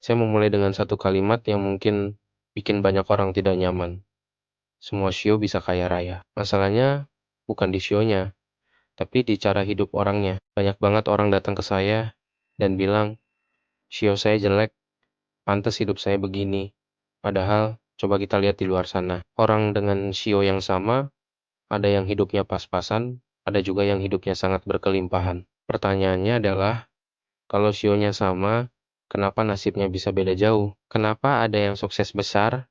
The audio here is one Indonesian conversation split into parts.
Saya memulai dengan satu kalimat yang mungkin bikin banyak orang tidak nyaman. Semua shio bisa kaya raya. Masalahnya bukan di shio-nya, tapi di cara hidup orangnya. Banyak banget orang datang ke saya dan bilang, shio saya jelek, pantas hidup saya begini. Padahal, coba kita lihat di luar sana. Orang dengan shio yang sama, ada yang hidupnya pas-pasan, ada juga yang hidupnya sangat berkelimpahan. Pertanyaannya adalah, kalau shio-nya sama, kenapa nasibnya bisa beda jauh? Kenapa ada yang sukses besar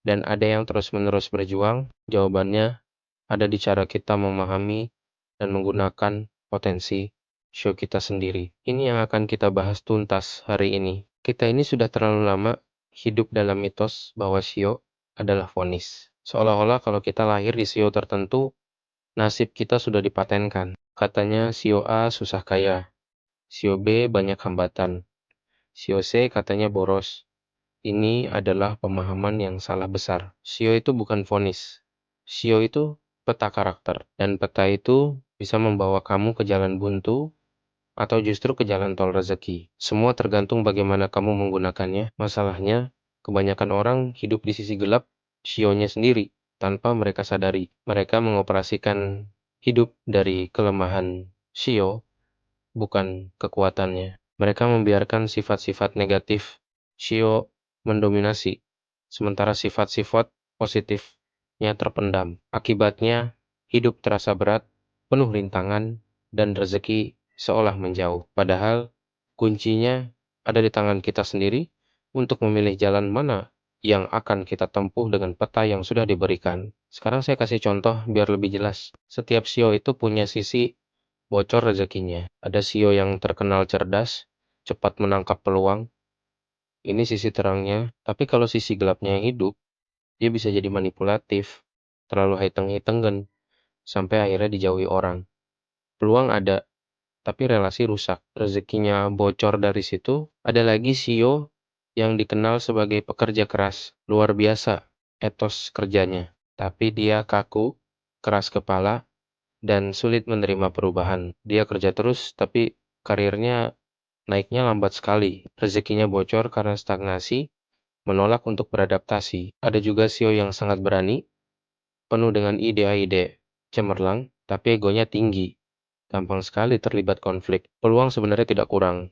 dan ada yang terus-menerus berjuang? Jawabannya ada di cara kita memahami dan menggunakan potensi shio kita sendiri. Ini yang akan kita bahas tuntas hari ini. Kita ini sudah terlalu lama hidup dalam mitos bahwa shio adalah vonis. Seolah-olah kalau kita lahir di shio tertentu, nasib kita sudah dipatenkan. Katanya shio A susah kaya, shio B banyak hambatan, shio C katanya boros. Ini adalah pemahaman yang salah besar. Shio itu bukan vonis. Shio itu peta karakter. Dan peta itu bisa membawa kamu ke jalan buntu atau justru ke jalan tol rezeki. Semua tergantung bagaimana kamu menggunakannya. Masalahnya, kebanyakan orang hidup di sisi gelap shio-nya sendiri tanpa mereka sadari. Mereka mengoperasikan hidup dari kelemahan shio, bukan kekuatannya. Mereka membiarkan sifat-sifat negatif shio mendominasi, sementara sifat-sifat positifnya terpendam. Akibatnya, hidup terasa berat, penuh rintangan, dan rezeki seolah menjauh. Padahal, kuncinya ada di tangan kita sendiri untuk memilih jalan mana yang akan kita tempuh dengan peta yang sudah diberikan. Sekarang saya kasih contoh biar lebih jelas. Setiap shio itu punya sisi bocor rezekinya. Ada shio yang terkenal cerdas, cepat menangkap peluang. Ini sisi terangnya, tapi kalau sisi gelapnya yang hidup, dia bisa jadi manipulatif, terlalu hiteng-hitenggen, sampai akhirnya dijauhi orang. Peluang ada, tapi relasi rusak. Rezekinya bocor dari situ. Ada lagi shio yang dikenal sebagai pekerja keras, luar biasa etos kerjanya. Tapi dia kaku, keras kepala, dan sulit menerima perubahan. Dia kerja terus, tapi karirnya naiknya lambat sekali. Rezekinya bocor karena stagnasi, menolak untuk beradaptasi. Ada juga shio yang sangat berani, penuh dengan ide-ide cemerlang, tapi egonya tinggi. Gampang sekali terlibat konflik. Peluang sebenarnya tidak kurang,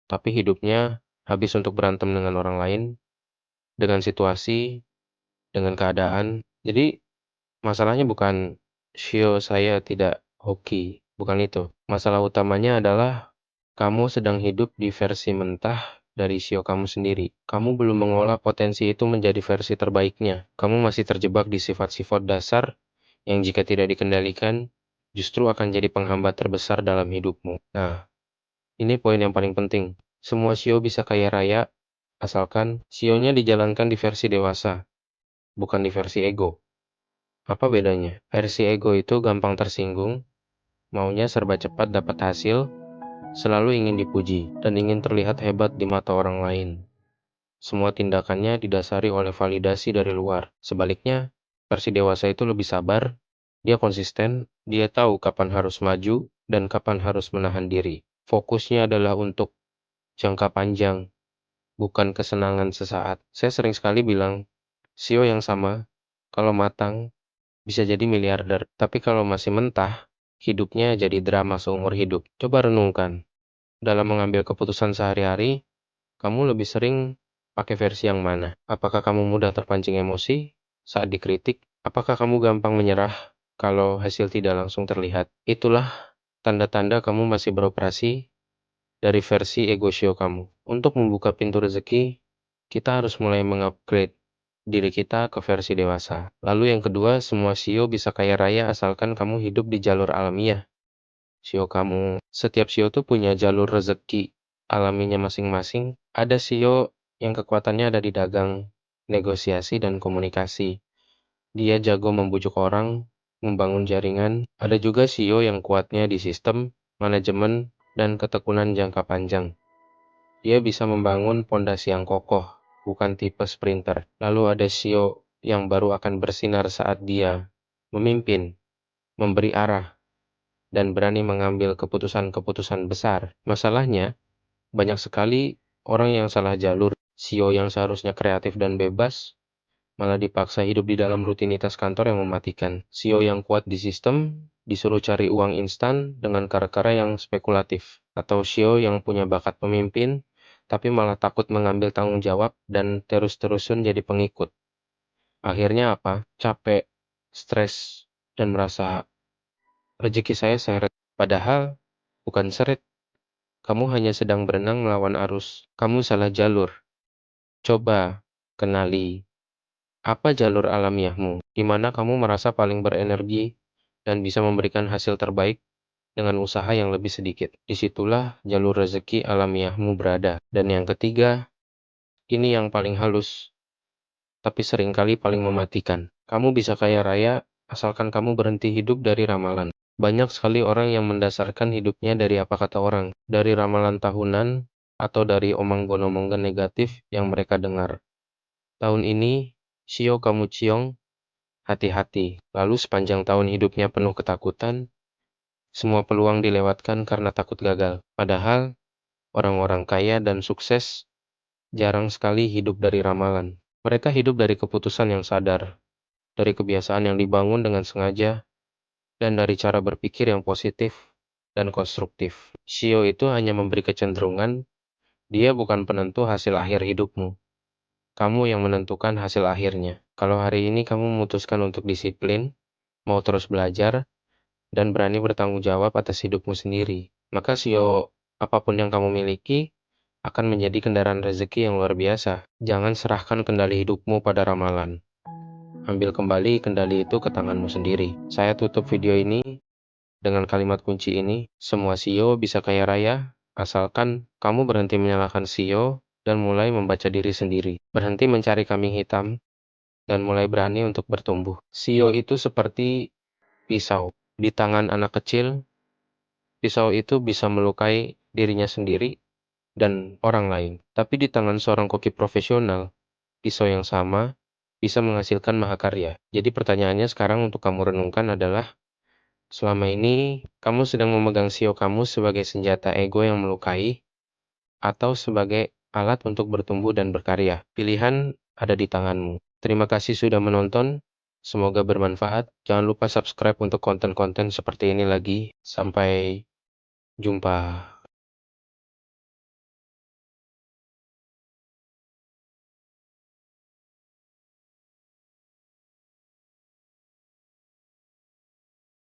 tapi hidupnya habis untuk berantem dengan orang lain, dengan situasi, dengan keadaan. Jadi, masalahnya bukan shio saya tidak hoki, bukan itu. Masalah utamanya adalah kamu sedang hidup di versi mentah dari shio kamu sendiri. Kamu belum mengolah potensi itu menjadi versi terbaiknya. Kamu masih terjebak di sifat-sifat dasar yang jika tidak dikendalikan, justru akan jadi penghambat terbesar dalam hidupmu. Nah, ini poin yang paling penting. Semua shio bisa kaya raya, asalkan shio-nya dijalankan di versi dewasa, bukan di versi ego. Apa bedanya? Versi ego itu gampang tersinggung, maunya serba cepat dapat hasil, selalu ingin dipuji, dan ingin terlihat hebat di mata orang lain. Semua tindakannya didasari oleh validasi dari luar. Sebaliknya, versi dewasa itu lebih sabar, dia konsisten, dia tahu kapan harus maju, dan kapan harus menahan diri. Fokusnya adalah untuk jangka panjang, bukan kesenangan sesaat. Saya sering sekali bilang, shio yang sama, kalau matang, bisa jadi miliarder. Tapi kalau masih mentah, hidupnya jadi drama seumur hidup. Coba renungkan. Dalam mengambil keputusan sehari-hari, kamu lebih sering pakai versi yang mana? Apakah kamu mudah terpancing emosi saat dikritik? Apakah kamu gampang menyerah kalau hasil tidak langsung terlihat? Itulah tanda-tanda kamu masih beroperasi dari versi ego shio kamu. Untuk membuka pintu rezeki, kita harus mulai mengupgrade diri kita ke versi dewasa. Lalu yang kedua, semua shio bisa kaya raya asalkan kamu hidup di jalur alamiah. Shio kamu, setiap shio tuh punya jalur rezeki alaminya masing-masing. Ada shio yang kekuatannya ada di dagang, negosiasi, dan komunikasi. Dia jago membujuk orang, membangun jaringan. Ada juga shio yang kuatnya di sistem, manajemen, dan ketekunan jangka panjang. Dia bisa membangun pondasi yang kokoh, bukan tipe sprinter. Lalu ada shio yang baru akan bersinar saat dia memimpin, memberi arah, dan berani mengambil keputusan-keputusan besar. Masalahnya, banyak sekali orang yang salah jalur. CEO yang seharusnya kreatif dan bebas, malah dipaksa hidup di dalam rutinitas kantor yang mematikan. CEO yang kuat di sistem, disuruh cari uang instan dengan cara-cara yang spekulatif. Atau CEO yang punya bakat pemimpin, tapi malah takut mengambil tanggung jawab dan terus-terusan jadi pengikut. Akhirnya apa? Capek, stres, dan merasa rezeki saya seret. Padahal, bukan seret. Kamu hanya sedang berenang melawan arus. Kamu salah jalur. Coba kenali apa jalur alamiahmu, di mana kamu merasa paling berenergi dan bisa memberikan hasil terbaik dengan usaha yang lebih sedikit. Disitulah jalur rezeki alamiahmu berada. Dan yang ketiga, ini yang paling halus, tapi seringkali paling mematikan. Kamu bisa kaya raya, asalkan kamu berhenti hidup dari ramalan. Banyak sekali orang yang mendasarkan hidupnya dari apa kata orang, dari ramalan tahunan, atau dari omong-omongan negatif yang mereka dengar. Tahun ini, Shio kamu ciong, hati-hati. Lalu sepanjang tahun hidupnya penuh ketakutan, semua peluang dilewatkan karena takut gagal. Padahal, orang-orang kaya dan sukses jarang sekali hidup dari ramalan. Mereka hidup dari keputusan yang sadar, dari kebiasaan yang dibangun dengan sengaja, dan dari cara berpikir yang positif dan konstruktif. Shio itu hanya memberi kecenderungan, dia bukan penentu hasil akhir hidupmu. Kamu yang menentukan hasil akhirnya. Kalau hari ini kamu memutuskan untuk disiplin, mau terus belajar, dan berani bertanggung jawab atas hidupmu sendiri, maka Shio apapun yang kamu miliki akan menjadi kendaraan rezeki yang luar biasa. Jangan serahkan kendali hidupmu pada ramalan. Ambil kembali kendali itu ke tanganmu sendiri. Saya tutup video ini dengan kalimat kunci ini, semua CEO bisa kaya raya, asalkan kamu berhenti menyalahkan CEO dan mulai membaca diri sendiri. Berhenti mencari kambing hitam, dan mulai berani untuk bertumbuh. CEO itu seperti pisau. Di tangan anak kecil, pisau itu bisa melukai dirinya sendiri dan orang lain. Tapi di tangan seorang koki profesional, pisau yang sama bisa menghasilkan mahakarya. Jadi pertanyaannya sekarang untuk kamu renungkan adalah, selama ini, kamu sedang memegang sio kamu sebagai senjata ego yang melukai, atau sebagai alat untuk bertumbuh dan berkarya. Pilihan ada di tanganmu. Terima kasih sudah menonton. Semoga bermanfaat. Jangan lupa subscribe untuk konten-konten seperti ini lagi. Sampai jumpa.